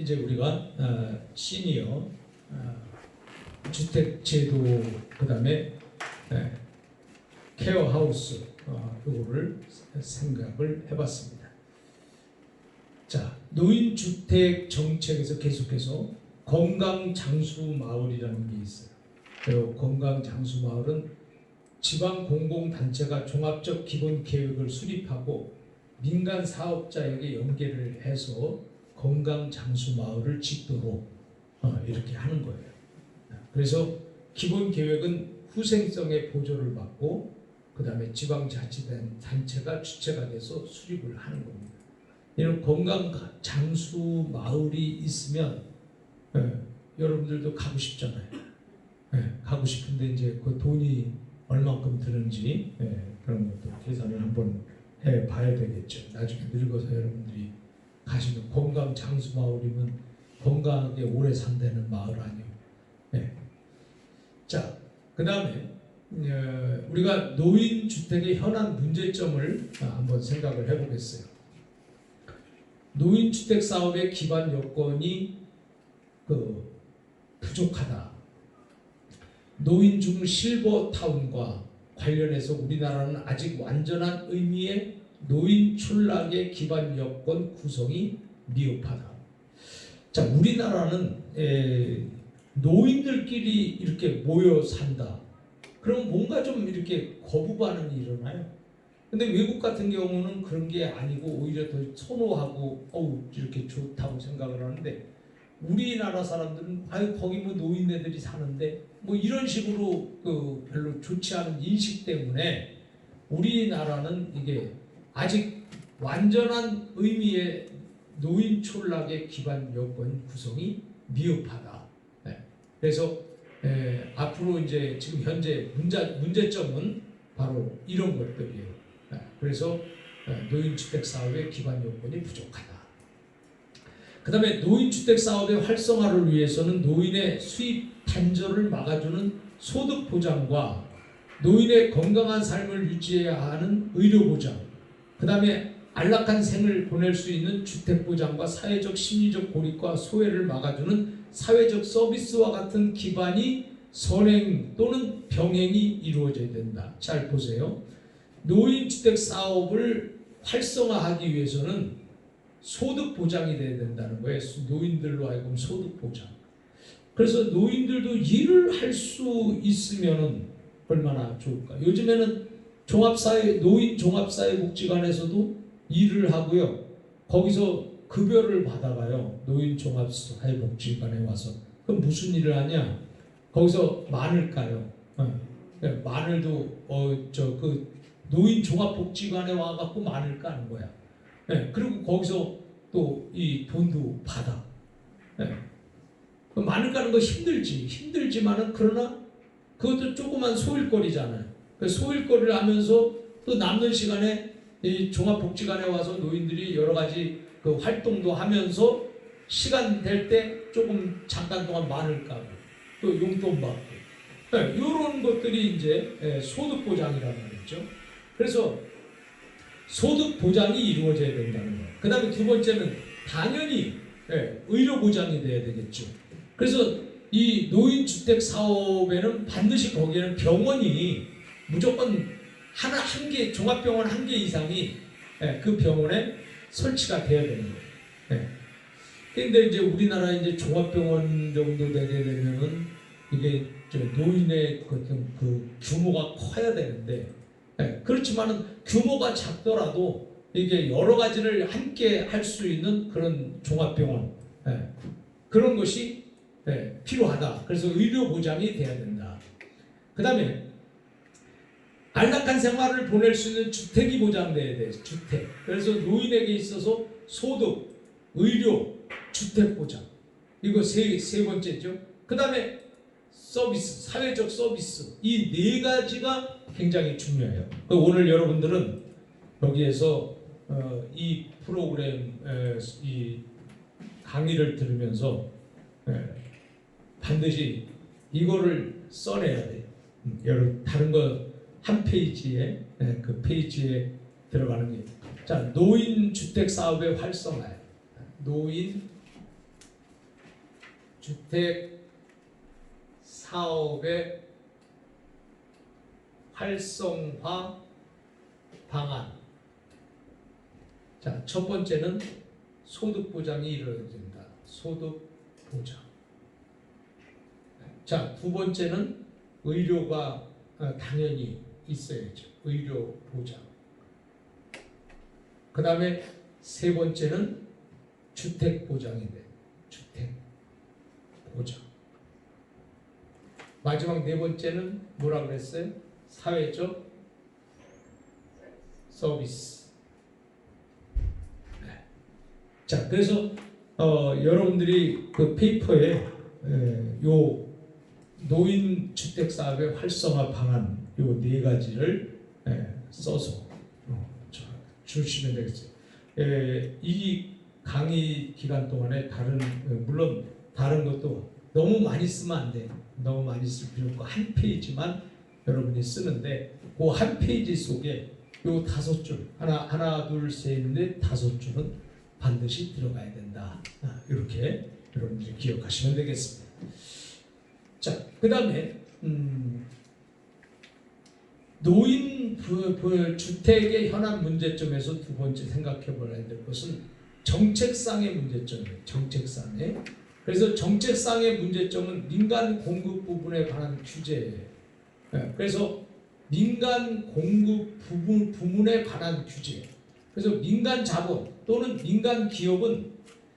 이제 우리가 시니어 주택 제도 그다음에 케어하우스 요거를 생각을 해봤습니다. 자, 노인주택 정책에서 계속해서 건강장수마을이라는 게 있어요. 그리고 건강장수마을은 지방 공공단체가 종합적 기본 계획을 수립하고 민간 사업자에게 연계를 해서 건강장수마을을 짓도록 이렇게 하는 거예요. 그래서 기본 계획은 후생성의 보조를 받고 그 다음에 지방자치단체가 주체가 돼서 수립을 하는 겁니다. 이런 건강장수마을이 있으면 여러분들도 가고 싶잖아요. 가고 싶은데 이제 그 돈이 얼마큼 드는지 그런 것도 계산을 한번 해봐야 되겠죠. 나중에 늙어서 여러분들이 가시면 건강장수마을이면 건강하게 오래 산다는 마을 아니에요. 자, 그 다음에 우리가 노인주택의 현안 문제점을 한번 생각을 해보겠어요. 노인주택 사업의 기반 여건이 부족하다. 노인중 실버타운과 관련해서 우리나라는 아직 완전한 의미의 노인 출락의 기반 여건 구성이 미흡하다. 자, 우리나라는 노인들끼리 이렇게 모여 산다. 그럼 뭔가 좀 이렇게 거부 반응이 일어나요. 근데 외국 같은 경우는 그런 게 아니고 오히려 더 선호하고 이렇게 좋다고 생각을 하는데 우리나라 사람들은 거기 뭐 노인네들이 사는데 뭐 이런 식으로 별로 좋지 않은 인식 때문에 우리나라는 이게 아직 완전한 의미의 노인 출락의 기반 여건 구성이 미흡하다. 그래서 앞으로 이제 지금 현재 문제점은 바로 이런 것들이에요. 그래서 노인주택 사업의 기반 요건이 부족하다. 그 다음에 노인주택 사업의 활성화를 위해서는 노인의 수입 단절을 막아주는 소득 보장과 노인의 건강한 삶을 유지해야 하는 의료 보장, 그 다음에 안락한 생을 보낼 수 있는 주택 보장과 사회적 심리적 고립과 소외를 막아주는 사회적 서비스와 같은 기반이 선행 또는 병행이 이루어져야 된다. 잘 보세요. 노인주택 사업을 활성화하기 위해서는 소득 보장이 돼야 된다는 거예요. 노인들로 하여금 소득 보장. 그래서 노인들도 일을 할 수 있으면 얼마나 좋을까. 요즘에는 노인 종합사회복지관에서도 일을 하고요. 거기서 급여를 받아가요. 노인 종합사회복지관에 와서. 그럼 무슨 일을 하냐? 거기서 마늘 까요. 마늘도 노인 종합복지관에 와갖고 마늘 까는 거야. 그리고 거기서 또 이 돈도 받아. 마늘 까는 거 힘들지만은 그러나 그것도 조그만 소일거리잖아요. 그 소일거리를 하면서 또 남는 시간에 이 종합복지관에 와서 노인들이 여러 가지 그 활동도 하면서 시간 될 때 조금 잠깐 동안 마늘 까고 또 용돈 받고 이런 것들이 이제 소득 보장이라는 말이죠. 그래서 소득 보장이 이루어져야 된다는 거예요. 그 다음에 두 번째는 당연히 의료 보장이 돼야 되겠죠. 그래서 이 노인주택 사업에는 반드시 거기에는 병원이 무조건 한 개, 종합병원 한 개 이상이 그 병원에 설치가 돼야 되는 거예요. 그런데 이제 우리나라 이제 종합병원 정도 되게 되면은 이게 노인의 그 규모가 커야 되는데 그렇지만은 규모가 작더라도 이게 여러 가지를 함께 할 수 있는 그런 종합병원 그런 것이 필요하다. 그래서 의료 보장이 돼야 된다. 그 다음에 안락한 생활을 보낼 수 있는 주택이 보장돼야 돼. 주택. 그래서 노인에게 있어서 소득, 의료, 주택 보장. 이거 세 번째죠. 그 다음에 서비스, 사회적 서비스. 이 네 가지가 굉장히 중요해요. 오늘 여러분들은 여기에서 이 프로그램 이 강의를 들으면서 반드시 이거를 써내야 돼요. 여러분 다른 거 한 페이지에 그 페이지에 들어가는 게 자 노인 주택 사업의 활성화, 노인 주택 사업의 활성화 방안. 자, 첫 번째는 소득 보장이 이루어진다. 소득 보장. 자, 두 번째는 의료가 당연히 있어야죠. 의료 보장. 그 다음에 세 번째는 주택 보장이 돼. 주택 보장. 마지막 네 번째는 뭐라 그랬어요? 사회적 서비스. 네. 자, 그래서 여러분들이 그 페이퍼에 요 노인 주택 사업의 활성화 방안 요 네 가지를 써서 주시면 되겠어요. 이 강의 기간 동안에 물론 다른 것도 너무 많이 쓰면 안 돼. 너무 많이 쓸 필요 없고 한 페이지만 여러분이 쓰는데 그 한 페이지 속에 요 5줄 하나 둘 셋 넷 5줄은 반드시 들어가야 된다. 이렇게 여러분들이 기억하시면 되겠습니다. 자, 그 다음에 노인 주택의 현안 문제점에서 두 번째 생각해 봐야 될 것은 정책상의 문제점이에요. 정책상의. 그래서 정책상의 문제점은 민간 공급 부분에 관한 규제예요. 그래서 민간 공급 부문에 관한 규제. 그래서 민간 자본 또는 민간 기업은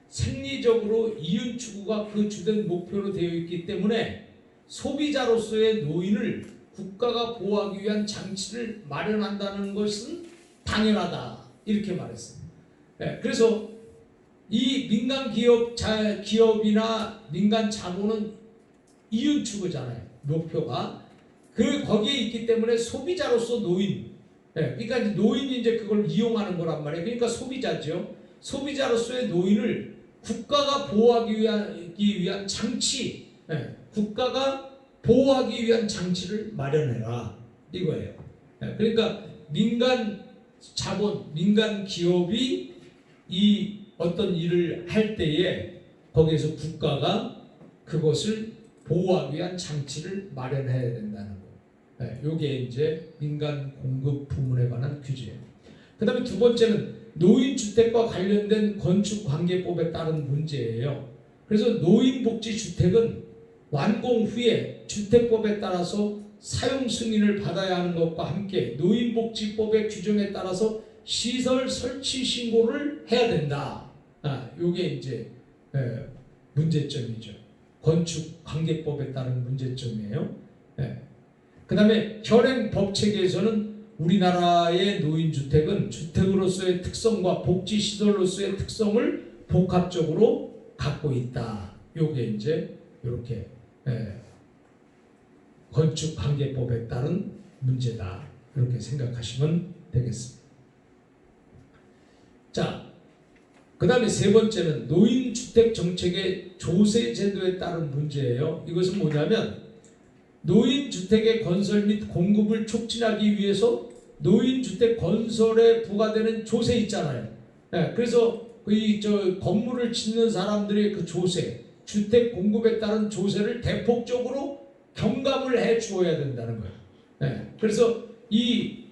생리적으로 이윤 추구가 그 주된 목표로 되어 있기 때문에 소비자로서의 노인을 국가가 보호하기 위한 장치를 마련한다는 것은 당연하다. 이렇게 말했습니다. 그래서 이 민간 기업이나 민간 자본은 이윤 추구잖아요. 목표가. 거기에 있기 때문에 소비자로서 노인. 그러니까 노인이 이제 그걸 이용하는 거란 말이에요. 그러니까 소비자죠. 소비자로서의 노인을 국가가 보호하기 위한 장치. 국가가 보호하기 위한 장치를 마련해라. 이거예요. 그러니까 민간 자본, 민간 기업이 이 어떤 일을 할 때에 거기에서 국가가 그것을 보호하기 위한 장치를 마련해야 된다는 거. 이게 이제 민간 공급 부문에 관한 규제예요. 그 다음에 두 번째는 노인주택과 관련된 건축관계법에 따른 문제예요. 그래서 노인복지주택은 완공 후에 주택법에 따라서 사용 승인을 받아야 하는 것과 함께 노인복지법의 규정에 따라서 시설 설치 신고를 해야 된다. 이게 이제 문제점이죠. 건축관계법에 따른 문제점이에요. 그 다음에 현행 법 체계에서는 우리나라의 노인주택은 주택으로서의 특성과 복지시설로서의 특성을 복합적으로 갖고 있다. 이게 이제 이렇게 건축관계법에 따른 문제다. 이렇게 생각하시면 되겠습니다. 자, 그 다음에 세 번째는 노인주택 정책의 조세 제도에 따른 문제예요. 이것은 뭐냐면 노인주택의 건설 및 공급을 촉진하기 위해서 노인주택 건설에 부과되는 조세 있잖아요. 그래서 건물을 짓는 사람들의 그 조세, 주택 공급에 따른 조세를 대폭적으로 경감을 해 주어야 된다는 거예요. 그래서 이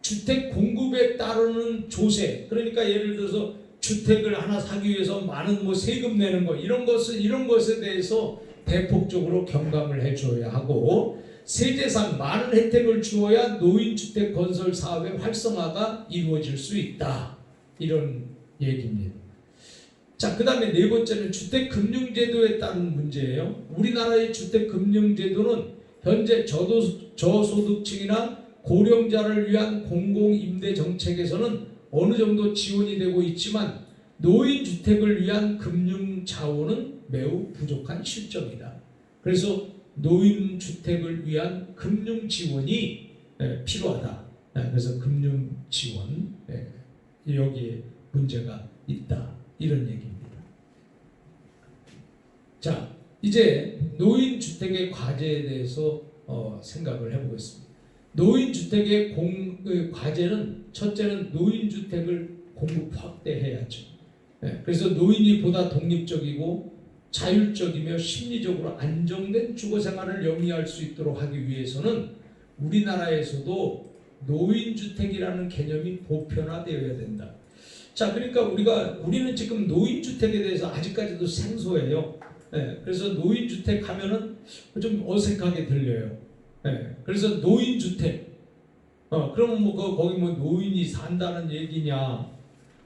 주택 공급에 따르는 조세, 그러니까 예를 들어서 주택을 하나 사기 위해서 많은 세금 내는 거 이런 것에 대해서 대폭적으로 경감을 해 주어야 하고 세제상 많은 혜택을 주어야 노인주택 건설 사업의 활성화가 이루어질 수 있다. 이런 얘기입니다. 자, 그 다음에 네 번째는 주택금융제도에 따른 문제예요. 우리나라의 주택금융제도는 현재 저소득층이나 고령자를 위한 공공임대정책에서는 어느 정도 지원이 되고 있지만 노인주택을 위한 금융자원은 매우 부족한 실정이다. 그래서 노인주택을 위한 금융지원이 필요하다. 그래서 금융지원, 여기에 문제가 있다. 이런 얘기입니다. 자, 이제 노인주택의 과제에 대해서 생각을 해보겠습니다. 노인주택의 과제는 첫째는 노인주택을 공급 확대해야죠. 그래서 노인이 보다 독립적이고 자율적이며 심리적으로 안정된 주거 생활을 영위할 수 있도록 하기 위해서는 우리나라에서도 노인주택이라는 개념이 보편화되어야 된다. 자, 그러니까 우리는 지금 노인주택에 대해서 아직까지도 생소해요. 그래서 노인주택 하면은 좀 어색하게 들려요. 그래서 노인주택, 그러면 거기 노인이 산다는 얘기냐,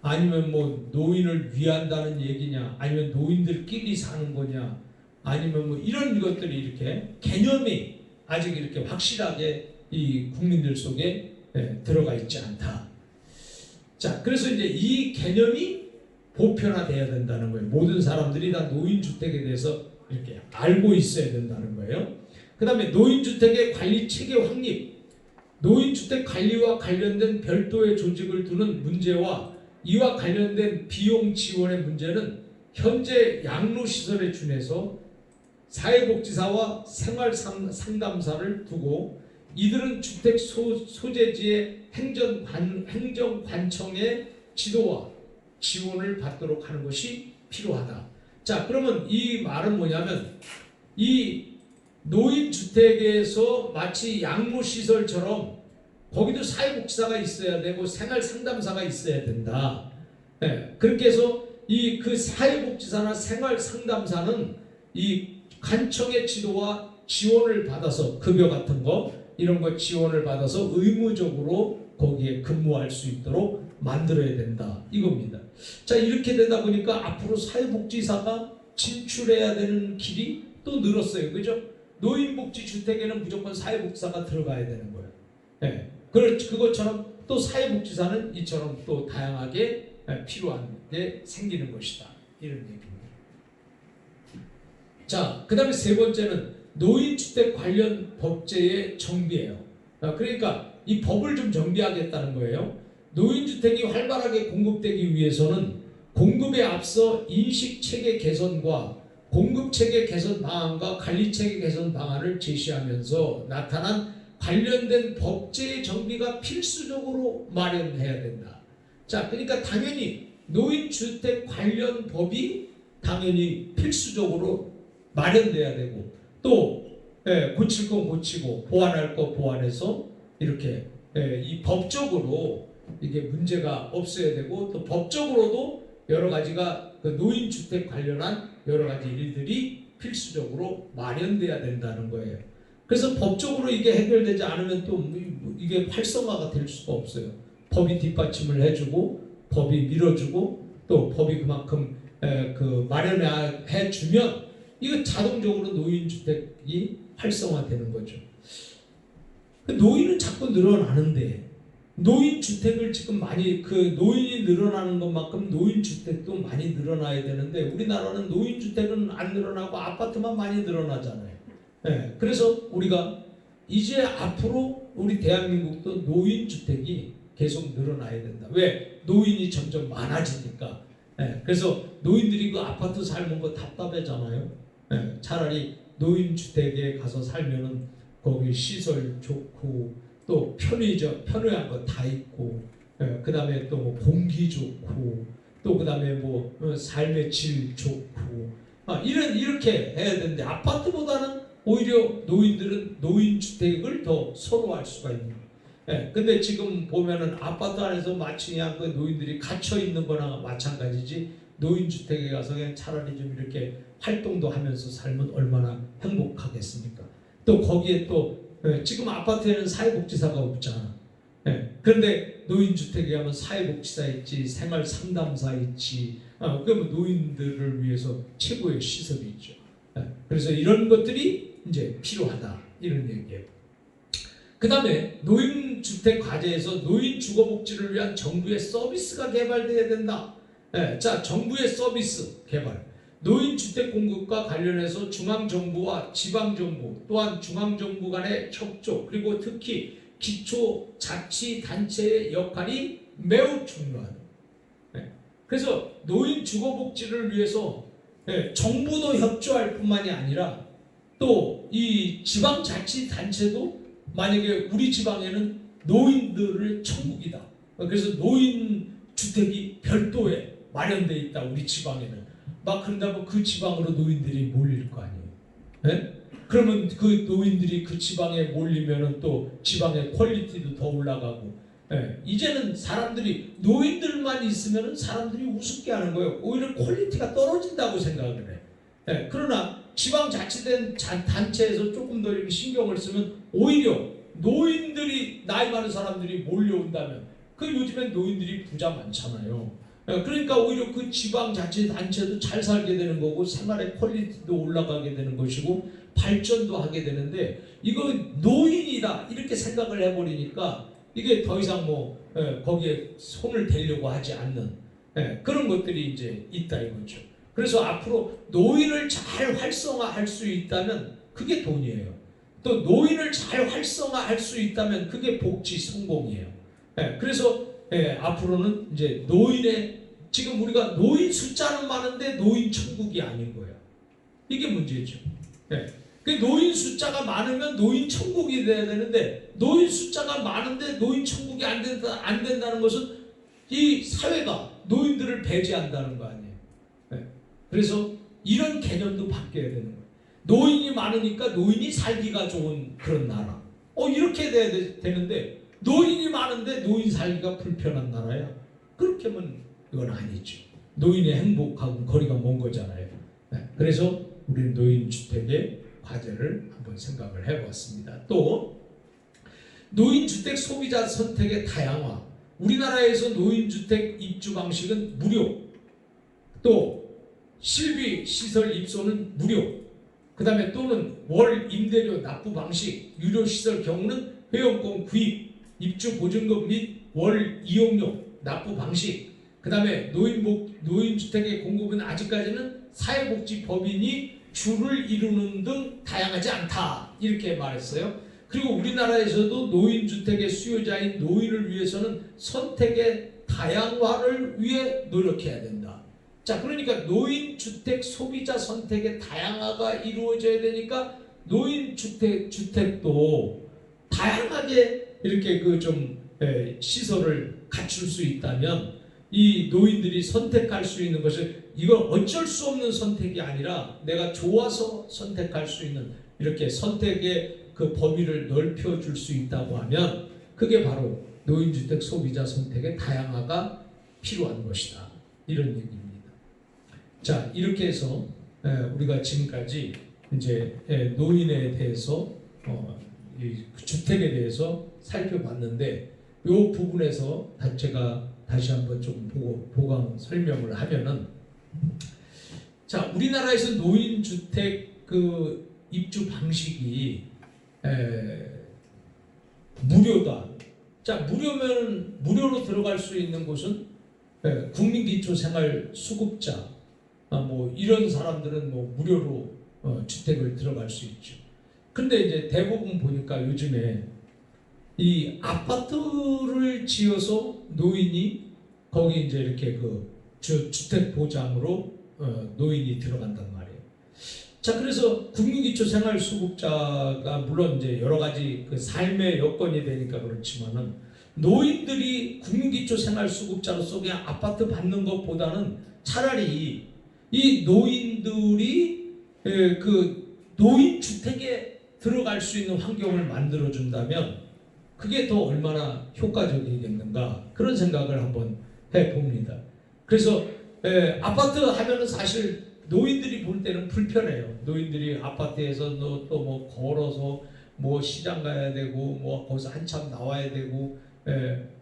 아니면 노인을 위한다는 얘기냐, 아니면 노인들끼리 사는 거냐, 아니면 이런 것들이 이렇게 개념이 아직 이렇게 확실하게 이 국민들 속에 들어가 있지 않다. 자, 그래서 이제 이 개념이 보편화돼야 된다는 거예요. 모든 사람들이 다 노인주택에 대해서 이렇게 알고 있어야 된다는 거예요. 그 다음에 노인주택의 관리 체계 확립, 노인주택 관리와 관련된 별도의 조직을 두는 문제와 이와 관련된 비용 지원의 문제는 현재 양로시설에 준해서 사회복지사와 생활상담사를 두고 이들은 주택 소재지의 행정관청의 지도와 지원을 받도록 하는 것이 필요하다. 자, 그러면 이 말은 뭐냐면 이 노인주택에서 마치 양로시설처럼 거기도 사회복지사가 있어야 되고 생활상담사가 있어야 된다. 그렇게 해서 그 사회복지사나 생활상담사는 이 관청의 지도와 지원을 받아서 급여 같은 거 이런 거 지원을 받아서 의무적으로 거기에 근무할 수 있도록 만들어야 된다 이겁니다. 자, 이렇게 되다 보니까 앞으로 사회복지사가 진출해야 되는 길이 또 늘었어요. 그죠? 노인복지주택에는 무조건 사회복지사가 들어가야 되는 거예요. 그것처럼 또 사회복지사는 이처럼 또 다양하게 필요한 게 생기는 것이다. 이런 얘기입니다. 자, 그 다음에 세 번째는 노인주택 관련 법제의 정비예요. 그러니까 이 법을 좀 정비하겠다는 거예요. 노인주택이 활발하게 공급되기 위해서는 공급에 앞서 인식체계 개선과 공급체계 개선 방안과 관리체계 개선 방안을 제시하면서 나타난 관련된 법제의 정비가 필수적으로 마련해야 된다. 자, 그러니까 당연히 노인주택 관련 법이 당연히 필수적으로 마련돼야 되고 또 고칠 건 고치고 보완할 거 보완해서 이렇게 이 법적으로 이게 문제가 없어야 되고 또 법적으로도 여러 가지가 그 노인주택 관련한 여러 가지 일들이 필수적으로 마련돼야 된다는 거예요. 그래서 법적으로 이게 해결되지 않으면 또 이게 활성화가 될 수가 없어요. 법이 뒷받침을 해주고 법이 밀어주고 또 법이 그만큼 마련해 주면 이거 자동적으로 노인주택이 활성화되는 거죠. 노인은 자꾸 늘어나는데 노인주택을 지금 많이 노인이 늘어나는 것만큼 노인주택도 많이 늘어나야 되는데 우리나라는 노인주택은 안 늘어나고 아파트만 많이 늘어나잖아요. 그래서 우리가 이제 앞으로 우리 대한민국도 노인주택이 계속 늘어나야 된다. 왜? 노인이 점점 많아지니까. 그래서 노인들이 그 아파트 살는 거 답답하잖아요. 차라리 노인주택에 가서 살면은 거기 시설 좋고 또 편의한 거 다 있고, 그 다음에 또 공기 좋고, 또 그 다음에 삶의 질 좋고, 이렇게 해야 되는데 아파트보다는 오히려 노인들은 노인주택을 더 선호할 수가 있는 거예요. 근데 지금 보면은 아파트 안에서 마치 그냥 그 노인들이 갇혀 있는 거나 마찬가지지 노인주택에 가서 그냥 차라리 좀 이렇게 활동도 하면서 살면 얼마나 행복하겠습니까? 또 거기에 또 지금 아파트에는 사회복지사가 없잖아. 그런데 노인주택에 가면 사회복지사 있지, 생활상담사 있지. 그러면 노인들을 위해서 최고의 시설이 있죠. 그래서 이런 것들이 이제 필요하다 이런 얘기예요. 그 다음에 노인주택 과제에서 노인주거복지를 위한 정부의 서비스가 개발돼야 된다. 자, 정부의 서비스 개발. 노인주택 공급과 관련해서 중앙정부와 지방정부 또한 중앙정부 간의 협조 그리고 특히 기초자치단체의 역할이 매우 중요하다. 그래서 노인주거복지를 위해서 정부도 협조할 뿐만이 아니라 또 이 지방자치단체도 만약에 우리 지방에는 노인들의 천국이다. 그래서 노인주택이 별도에 마련되어 있다. 우리 지방에는. 막 그런다면 그 지방으로 노인들이 몰릴 거 아니에요. 예? 그러면 그 노인들이 그 지방에 몰리면은 또 지방의 퀄리티도 더 올라가고, 예. 이제는 사람들이 노인들만 있으면은 사람들이 우습게 하는 거예요. 오히려 퀄리티가 떨어진다고 생각을 해. 예. 그러나 지방자치된 단체에서 조금 더 이렇게 신경을 쓰면 오히려 노인들이 나이 많은 사람들이 몰려온다면 그 요즘엔 노인들이 부자 많잖아요. 그러니까 오히려 그 지방자치단체도 잘 살게 되는 거고 생활의 퀄리티도 올라가게 되는 것이고 발전도 하게 되는데 이거 노인이다 이렇게 생각을 해버리니까 이게 더 이상 거기에 손을 대려고 하지 않는 그런 것들이 이제 있다 이거죠. 그래서 앞으로 노인을 잘 활성화할 수 있다면 그게 돈이에요. 또 노인을 잘 활성화할 수 있다면 그게 복지 성공이에요. 그래서 앞으로는 이제 노인의 지금 우리가 노인 숫자는 많은데 노인 천국이 아닌 거예요. 이게 문제죠. 그 노인 숫자가 많으면 노인 천국이 돼야 되는데 노인 숫자가 많은데 노인 천국이 안 된다는 것은 이 사회가 노인들을 배제한다는 거 아니에요. 그래서 이런 개념도 바뀌어야 되는 거예요. 노인이 많으니까 노인이 살기가 좋은 그런 나라. 이렇게 돼야 되는데 노인이 많은데 노인 살기가 불편한 나라야. 그렇게 하면 이건 아니죠. 노인의 행복하고는 거리가 먼 거잖아요. 그래서 우리는 노인주택의 과제를 한번 생각을 해봤습니다. 또 노인주택 소비자 선택의 다양화. 우리나라에서 노인주택 입주 방식은 무료. 또 실비 시설 입소는 무료. 그 다음에 또는 월 임대료 납부 방식, 유료 시설 경우는 회원권 구입, 입주 보증금 및 월 이용료 납부 방식. 그 다음에 노인주택의 공급은 아직까지는 사회복지법인이 주를 이루는 등 다양하지 않다 이렇게 말했어요. 그리고 우리나라에서도 노인주택의 수요자인 노인을 위해서는 선택의 다양화를 위해 노력해야 된다. 자, 그러니까 노인주택 소비자 선택의 다양화가 이루어져야 되니까 노인주택도 다양하게 이렇게 시설을 갖출 수 있다면 이 노인들이 선택할 수 있는 것을 이건 어쩔 수 없는 선택이 아니라 내가 좋아서 선택할 수 있는 이렇게 선택의 그 범위를 넓혀줄 수 있다고 하면 그게 바로 노인주택 소비자 선택의 다양화가 필요한 것이다. 이런 얘기입니다. 자, 이렇게 해서 우리가 지금까지 이제 노인에 대해서 주택에 대해서 살펴봤는데 이 부분에서 제가 다시 한번 좀 보강 설명을 하면은 자, 우리나라에서 노인주택 그 입주 방식이 무료다. 자, 무료로 들어갈 수 있는 곳은 국민기초생활수급자 이런 사람들은 무료로 주택을 들어갈 수 있죠. 근데 이제 대부분 보니까 요즘에 이 아파트를 지어서 노인이 거기 이제 이렇게 주택 보장으로 노인이 들어간단 말이에요. 자, 그래서 국민기초생활수급자가 물론 이제 여러 가지 그 삶의 여건이 되니까 그렇지만은 노인들이 국민기초생활수급자로서 그냥 아파트 받는 것보다는 차라리 이 노인들이 그 노인주택에 들어갈 수 있는 환경을 만들어준다면 그게 더 얼마나 효과적이겠는가 그런 생각을 한번 해봅니다. 그래서 아파트 하면은 사실 노인들이 볼 때는 불편해요. 노인들이 아파트에서 또 걸어서 시장 가야 되고 거기서 한참 나와야 되고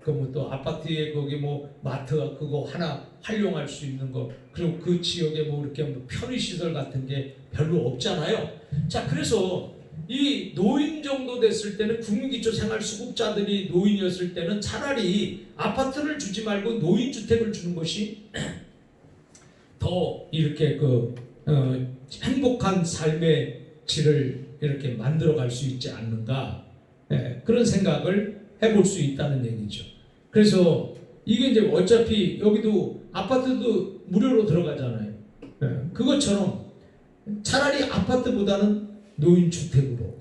그러면 또 아파트에 거기 마트 그거 하나 활용할 수 있는 거 그리고 그 지역에 이렇게 편의시설 같은 게 별로 없잖아요. 자, 그래서 이 노인 정도 됐을 때는 국민기초생활수급자들이 노인이었을 때는 차라리 아파트를 주지 말고 노인주택을 주는 것이 더 이렇게 행복한 삶의 질을 이렇게 만들어갈 수 있지 않는가 그런 생각을 해볼 수 있다는 얘기죠. 그래서 이게 이제 어차피 여기도 아파트도 무료로 들어가잖아요. 그것처럼 차라리 아파트보다는 노인주택으로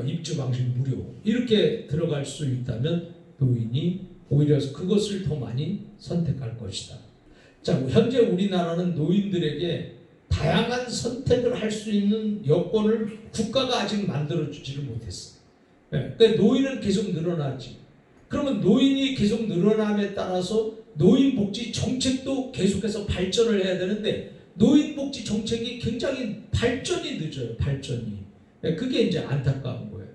입주 방식 무료 이렇게 들어갈 수 있다면 노인이 오히려 그것을 더 많이 선택할 것이다. 자, 현재 우리나라는 노인들에게 다양한 선택을 할 수 있는 여건을 국가가 아직 만들어주지를 못했어. 그러니까 노인은 계속 늘어나지. 그러면 노인이 계속 늘어남에 따라서 노인복지 정책도 계속해서 발전을 해야 되는데 노인복지 정책이 굉장히 발전이 늦어요. 발전이. 그게 이제 안타까운 거예요.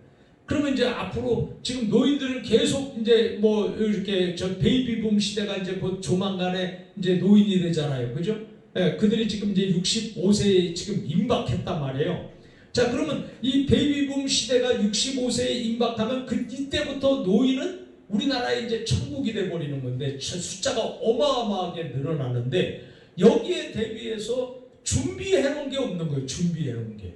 그러면 이제 앞으로 지금 노인들은 계속 이제 뭐 이렇게 저 베이비붐 시대가 이제 곧 조만간에 이제 노인이 되잖아요. 그죠? 그들이 지금 이제 65세에 지금 임박했단 말이에요. 자, 그러면 이 베이비붐 시대가 65세에 임박하면 이때부터 노인은 우리나라에 이제 천국이 돼버리는 건데 숫자가 어마어마하게 늘어나는데 여기에 대비해서 준비해 놓은 게 없는 거예요. 준비해 놓은 게.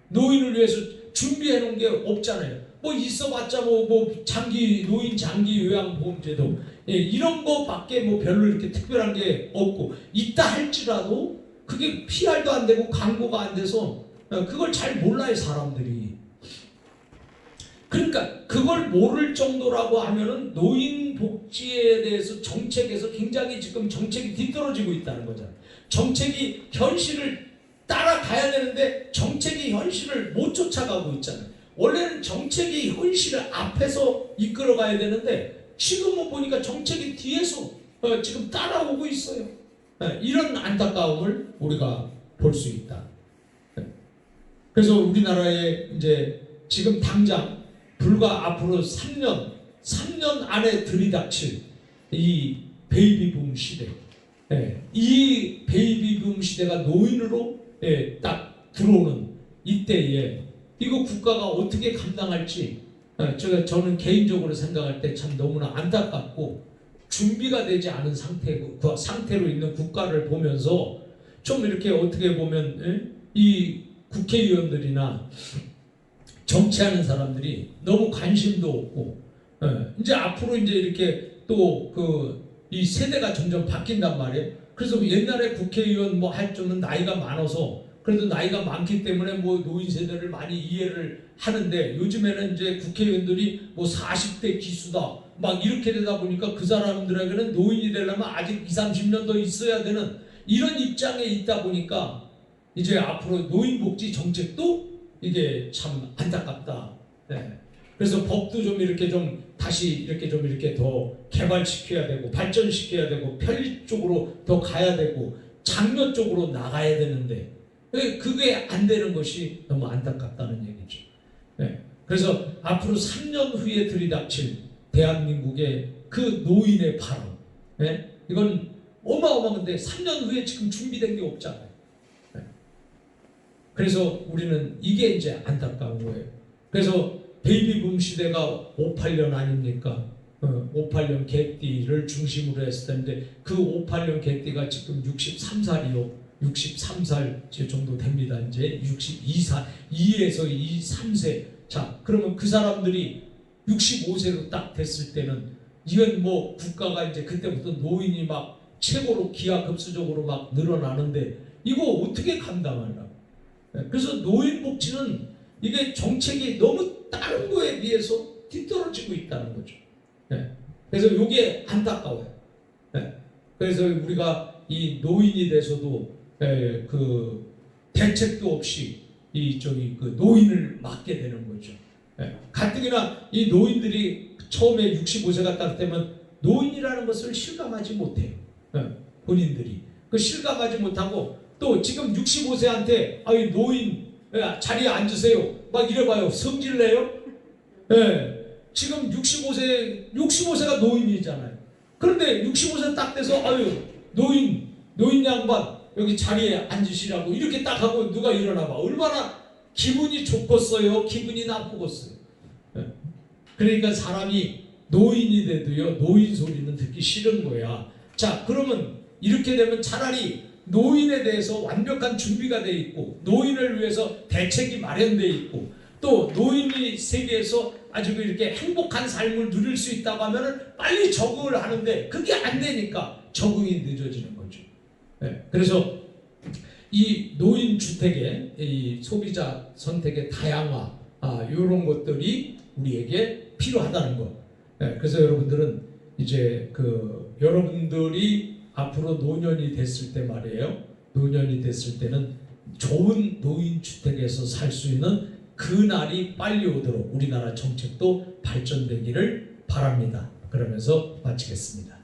노인을 위해서 준비해 놓은 게 없잖아요. 뭐 있어봤자 뭐 노인 장기 요양보험제도 이런 거밖에 뭐 별로 이렇게 특별한 게 없고 있다 할지라도 그게 PR도 안 되고 광고가 안 돼서 그걸 잘 몰라요 사람들이. 그러니까 그걸 모를 정도라고 하면은 노인 복지에 대해서 정책에서 굉장히 지금 정책이 뒤떨어지고 있다는 거잖아요. 정책이 현실을 따라가야 되는데 정책이 현실을 못 쫓아가고 있잖아요. 원래는 정책이 현실을 앞에서 이끌어가야 되는데 지금은 보니까 정책이 뒤에서 지금 따라오고 있어요. 이런 안타까움을 우리가 볼 수 있다. 그래서 우리나라에 이제 지금 당장 불과 앞으로 3년 안에 들이닥칠 이 베이비붐 시대, 이 베이비붐 시대가 노인으로 딱 들어오는 이때에 이거 국가가 어떻게 감당할지 저는 개인적으로 생각할 때 참 너무나 안타깝고 준비가 되지 않은 상태로 있는 국가를 보면서 좀 이렇게 어떻게 보면 이 국회의원들이나 정치하는 사람들이 너무 관심도 없고 이제 앞으로 이제 이렇게 또 이 세대가 점점 바뀐단 말이에요. 그래서 옛날에 국회의원 뭐 할 줄은 나이가 많아서 그래도 나이가 많기 때문에 뭐 노인 세대를 많이 이해를 하는데 요즘에는 이제 국회의원들이 뭐 40대 기수다 막 이렇게 되다 보니까 그 사람들에게는 노인이 되려면 아직 20-30년 더 있어야 되는 이런 입장에 있다 보니까 이제 앞으로 노인복지 정책도 이게 참 안타깝다. 그래서 법도 좀 이렇게 좀 다시 이렇게 좀 이렇게 더 개발시켜야 되고 발전시켜야 되고 편리 쪽으로 더 가야 되고 장려 쪽으로 나가야 되는데 그게 안 되는 것이 너무 안타깝다는 얘기죠. 그래서 앞으로 3년 후에 들이닥칠 대한민국의 그 노인의 발언, 이건 어마어마한데 3년 후에 지금 준비된 게 없잖아요. 그래서 우리는 이게 이제 안타까운 거예요. 그래서 베이비붐 시대가 58년 아닙니까? 58년 개띠를 중심으로 했을 텐데 그 58년 개띠가 지금 63살이요. 63살 정도 됩니다. 이제 62에서 3세. 자, 그러면 그 사람들이 65세로 딱 됐을 때는 이건 뭐 국가가 이제 그때부터 노인이 막 최고로 기하급수적으로 막 늘어나는데 이거 어떻게 감당하려고? 그래서 노인복지는 이게 정책이 너무 다른 거에 비해서 뒤떨어지고 있다는 거죠. 그래서 이게 안타까워요. 그래서 우리가 이 노인이 돼서도 그 대책도 없이 그 노인을 맡게 되는 거죠. 가뜩이나 이 노인들이 처음에 65세가 딱 되면 노인이라는 것을 실감하지 못해요. 본인들이 그 실감하지 못하고 또 지금 65세한테 아이 노인 자리에 앉으세요 막 이래봐요. 성질내요? 지금 65세가 노인이잖아요. 그런데 65세 딱 돼서 아유 노인 양반 여기 자리에 앉으시라고 이렇게 딱 하고 누가 일어나봐. 얼마나 기분이 좋겠어요? 기분이 나쁘겠어요? 그러니까 사람이 노인이 돼도요 노인 소리는 듣기 싫은 거야. 자, 그러면 이렇게 되면 차라리 노인에 대해서 완벽한 준비가 돼 있고 노인을 위해서 대책이 마련돼 있고 또 노인이 세계에서 아주 이렇게 행복한 삶을 누릴 수 있다고 하면은 빨리 적응을 하는데 그게 안 되니까 적응이 늦어지는 거죠. 그래서 이 노인 주택의 이 소비자 선택의 다양화 이런 것들이 우리에게 필요하다는 것. 그래서 여러분들은 이제 여러분들이 앞으로 노년이 됐을 때 말이에요. 노년이 됐을 때는 좋은 노인주택에서 살 수 있는 그 날이 빨리 오도록 우리나라 정책도 발전되기를 바랍니다. 그러면서 마치겠습니다.